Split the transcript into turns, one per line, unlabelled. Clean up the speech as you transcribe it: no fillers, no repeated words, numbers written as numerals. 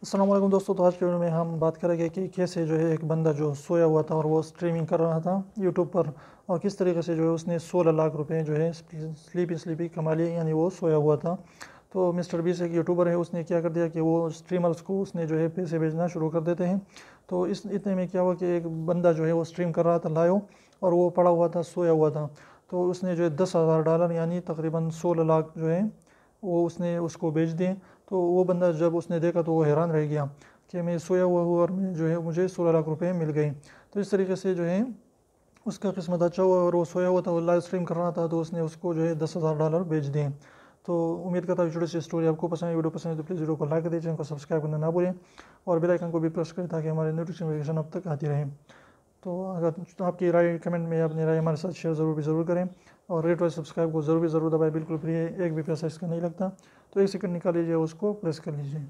अस्सलाम वालेकुम दोस्तों। तो आज के वीडियो में हम बात करेंगे कि कैसे जो है एक बंदा जो सोया हुआ था और वो स्ट्रीमिंग कर रहा था यूट्यूब पर, और किस तरीके से जो है उसने 16 लाख रुपए जो है स्लीपी कमा लिए, यानी वो सोया हुआ था। तो मिस्टर बीस एक यूट्यूबर है, उसने क्या कर दिया कि वो स्ट्रीमर्स को उसने जो है पैसे भेजना शुरू कर देते हैं। तो इस इतने में क्या हुआ कि एक बंदा जो है वो स्ट्रीम कर रहा था लाइव, और वो पड़ा हुआ था, सोया हुआ था। तो उसने जो है $10,000 यानी तकरीबन 16 लाख जो है वो उसने उसको बेच दिए। तो वो बंदा जब उसने देखा तो वो हैरान रह गया कि मैं सोया हुआ हूँ और मैं जो है मुझे 16 लाख रुपए मिल गए। तो इस तरीके से जो है उसका किस्मत अच्छा हुआ, और वो सोया हुआ था, वो लाइव स्ट्रीम कर रहा था, तो उसने उसको जो है $10,000 बेच दिए। तो उम्मीद करता हूँ छोटी सी स्टोरी आपको पसंद है। वीडियो पसंद है तो प्लीज़ वीडियो को लाइक कर दीजिए, चैनल को सब्सक्राइब करना ना भूलें, और बेल आइकन को भी प्रेस करें ताकि हमारे नोटिफिकेशन अब तक आती रहे। तो अगर आपकी राय कमेंट में अपनी राय हमारे साथ शेयर ज़रूर करें, और रेट वाइज सब्सक्राइब को ज़रूर दबाएं, बिल्कुल फ्री है, एक भी पैसा इसका नहीं लगता। तो 1 सेकंड निकाल लीजिए, उसको प्रेस कर लीजिए।